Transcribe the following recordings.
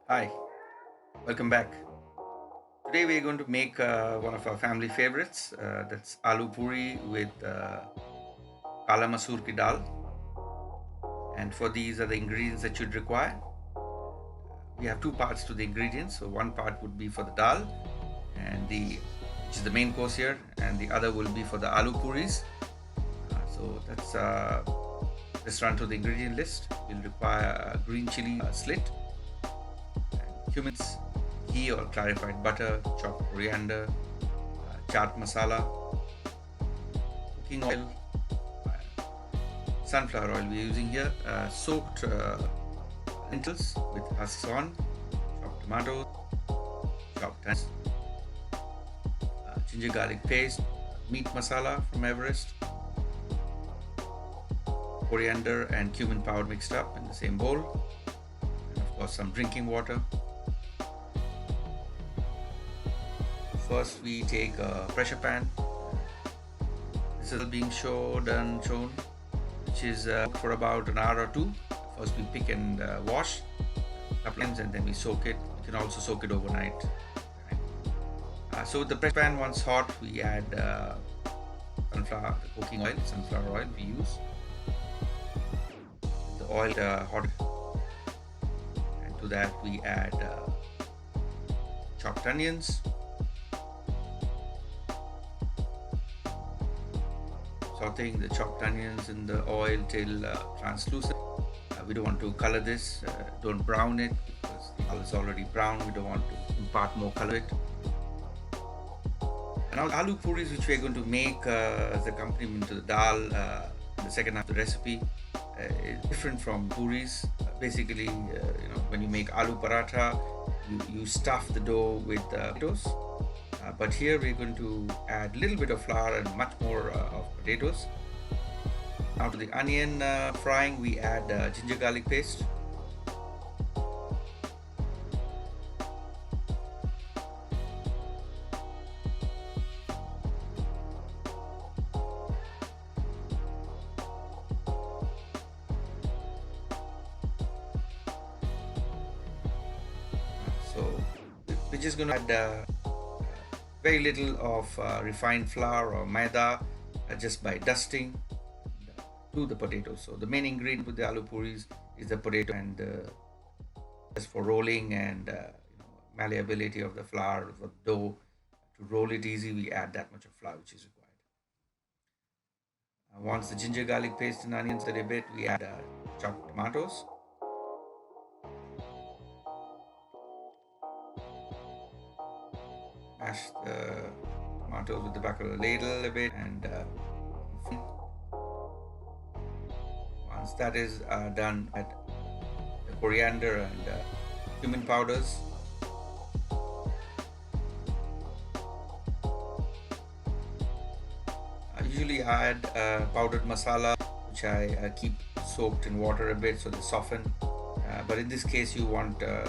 Hi, welcome back. Today we are going to make one of our family favorites. That's aloo puri with kala masoor ki dal. And for these are the ingredients that you'd require. We have two parts to the ingredients. So one part would be for the dal, and which is the main course here, and the other will be for the aloo puris. Let's run through the ingredient list. We'll require green chili slit, and cumin, ghee or clarified butter, chopped coriander, chaat masala, cooking oil, sunflower oil we're using here, soaked lentils with husks on, chopped tomatoes, chopped onions, ginger garlic paste, meat masala from Everest, coriander and cumin powder mixed up in the same bowl, and of course some drinking water. First we take a pressure pan. This is being shown, which is for about an hour or two. First we pick and wash a couple times, and then we soak it. You can also soak it overnight. So the press pan, once hot, we add sunflower cooking oil, sunflower oil we use. The oil hot, and to that we add chopped onions, sauteing the chopped onions in the oil till translucent. We don't want to color this, don't brown it because the dal is already brown. We don't want to impart more color to it. Now, aloo puris, which we're going to make as accompaniment to the dal, the second half of the recipe, is different from puris. Basically, when you make aloo paratha, you stuff the dough with potatoes. But here we're going to add a little bit of flour and much more of potatoes. Now to the onion frying, we add ginger garlic paste. So we're just going to add very little of refined flour or maida just by dusting to the potatoes. So the main ingredient with the aloo puris is the potato, and just for rolling and malleability of the flour for the dough, to roll it easy, we add that much of flour which is required. Once the ginger garlic paste and onions are a bit, we add chopped tomatoes. Mash the tomatoes with the back of the ladle a bit, and once that is done, add the coriander and cumin powders. I usually add powdered masala, which I keep soaked in water a bit so they soften. But in this case, you want the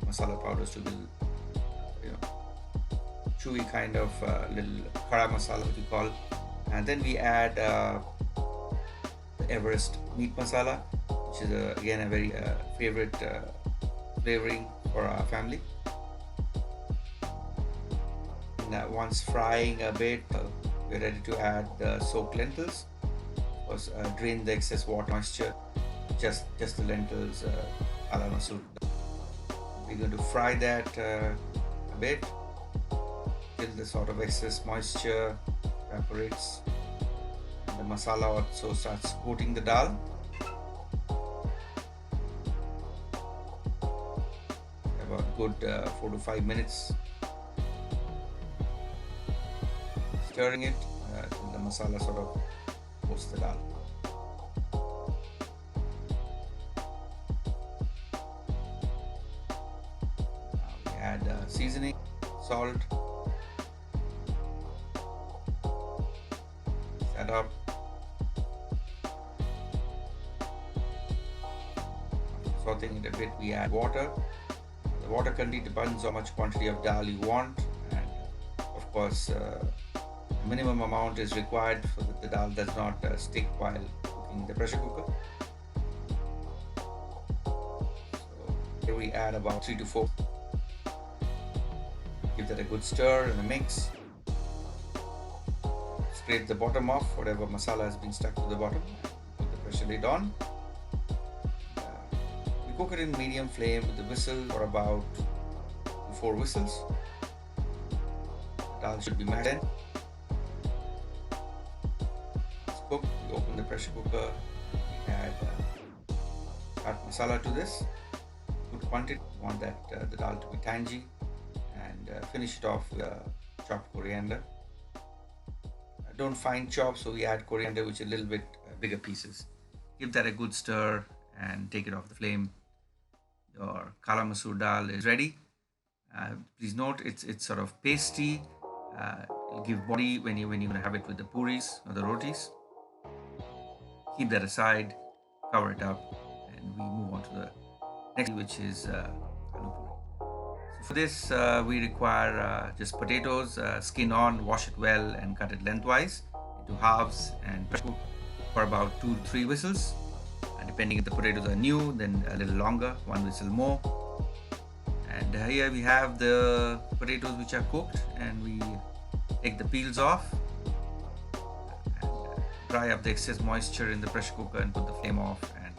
masala powders to be, chewy kind of little kara masala, what you call. And then we add the Everest meat masala, which is again a very favorite flavoring for our family. And once frying a bit, we're ready to add the soaked lentils. Of course, drain the excess water moisture, just the lentils a la Masoor. We're going to fry that a bit till the sort of excess moisture evaporates and the masala also starts coating the dal. About good 4 to 5 minutes stirring it till the masala sort of coats the dal. Now we add seasoning, salt, that up. Sauteing it a bit, we add water. The water quantity depends on how much quantity of dal you want, and of course minimum amount is required so that the dal does not stick while cooking in the pressure cooker. So Here we add about 3 to 4. Give that a good stir and a mix. Scrape the bottom off, whatever masala has been stuck to the bottom. Put the pressure lid on. We cook it in medium flame with the whistle for about 4 whistles. The dal should be mashed in. It's cooked. We open the pressure cooker. We add hot masala to this. Good quantity. We want that the dal to be tangy, and finish it off with chopped coriander. Don't find chopped, so we add coriander, which is a little bit bigger pieces. Give that a good stir and take it off the flame. Your kala masoor dal is ready. Please note it's sort of pasty. It'll give body when you're going to have it with the puris or the rotis. Keep that aside, cover it up, and we move on to the next, which is aloo puri. So for this, we require just potatoes, skin on, wash it well, and cut it lengthwise into halves, and cook for about 2 to 3 whistles. Depending if the potatoes are new, then a little longer, 1 whistle more. And here we have the potatoes which are cooked, and we take the peels off and dry up the excess moisture in the pressure cooker and put the flame off. And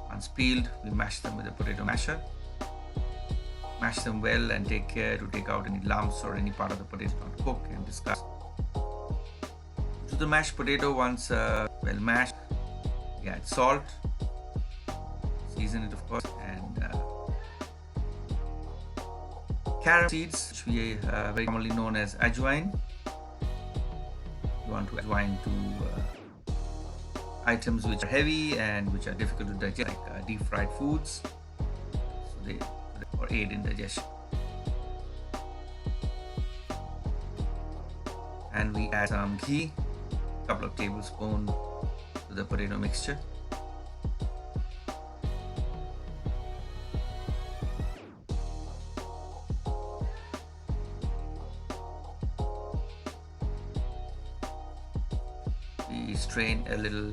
once peeled, we mash them with a potato masher. Mash them well and take care to take out any lumps or any part of the potato not cooked and discard. To the mashed potato, once well mashed, we add salt, season it of course, and carom seeds, which we very commonly known as ajwain. You want to ajwain to items which are heavy and which are difficult to digest, like deep fried foods, so they or aid in digestion. And we add some ghee, a couple of tablespoons to the potato mixture. We strain a little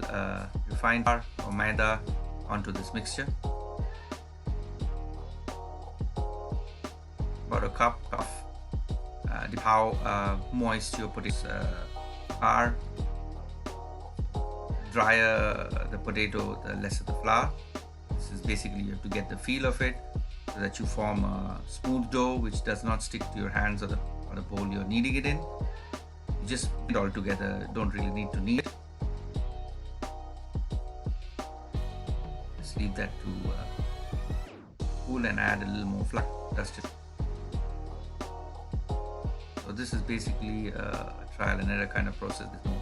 refined flour or maida onto this mixture. About a cup of how moist your potatoes are. Drier the potato, the lesser the flour. This is basically you have to get the feel of it so that you form a smooth dough which does not stick to your hands or the bowl you're kneading it in. You just put it all together, don't really need to knead it. Just leave that to cool and add a little more flour, dust it. So this is basically a trial and error kind of process. There's no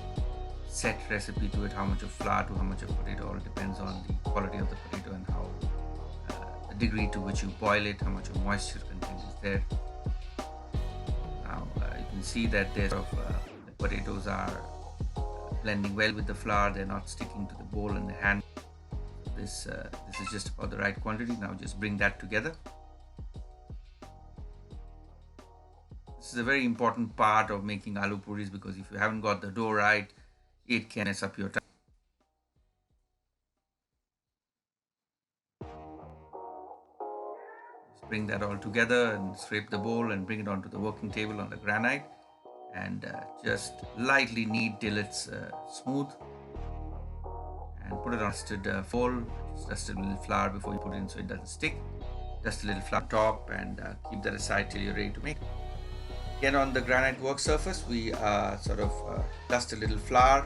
set recipe to it, how much of flour to how much of potato. All depends on the quality of the potato and how the degree to which you boil it, how much of moisture content is there. Now you can see that the potatoes are blending well with the flour. They're not sticking to the bowl and the hand. This is just about the right quantity. Now just bring that together. This is a very important part of making aloo puris, because if you haven't got the dough right, it can mess up your time. Just bring that all together and scrape the bowl and bring it onto the working table on the granite, and just lightly knead till it's smooth, and put it on dusted foil. Just dust a little flour before you put it in so it doesn't stick. Dust a little flour on top and keep that aside till you're ready to make. Again, on the granite work surface, we sort of dust a little flour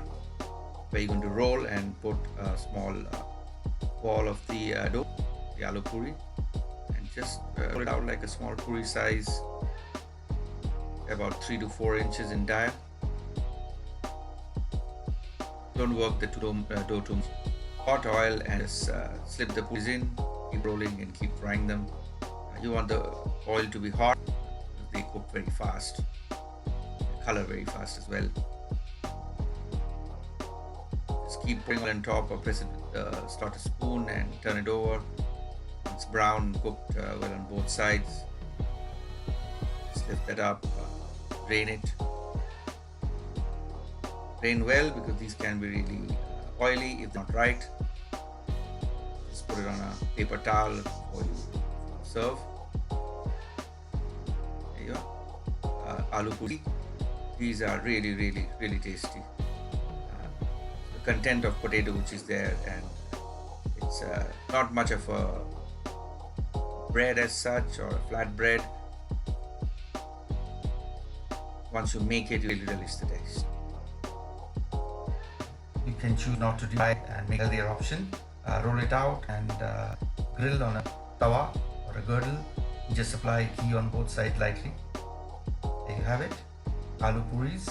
where you're going to roll and put a small ball of the dough, the aloo puri, and just roll it out like a small puri size, about 3 to 4 inches in diameter. Don't work the dough too much. Hot oil and just slip the puris in, keep rolling and keep frying them. You want the oil to be hot. They cook very fast, they color very fast as well. Just keep putting it on top, or press it with start a spoon and turn it over. It's brown, cooked well on both sides. Just lift that up, drain it. Drain well, because these can be really oily if not right. Just put it on a paper towel before you serve. There you are. Aloo puri. These are really, really, really tasty. The content of potato which is there, and it's not much of a bread as such or a flat bread. Once you make it, you really relish the taste. You can choose not to divide and make a healthier option. Roll it out and grill on a tawa or a girdle. Just apply ghee on both sides lightly. There you have it. Aloo puris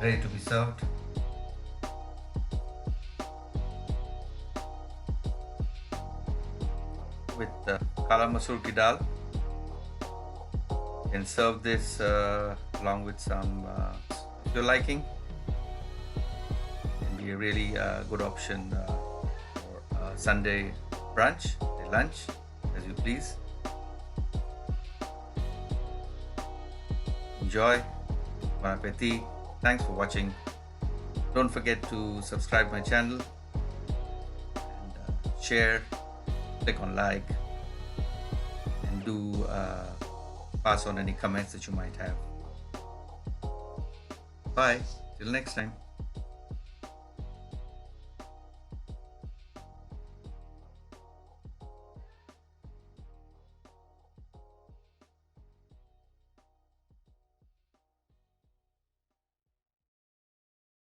ready to be served. With kala masoor ki dal. You can serve this along with some if you're liking. Can be a really good option for Sunday brunch, lunch, as you please. Enjoy. Bon appetit. Thanks for watching. Don't forget to subscribe my channel and share, click on like, and do pass on any comments that you might have. Bye. Till next time.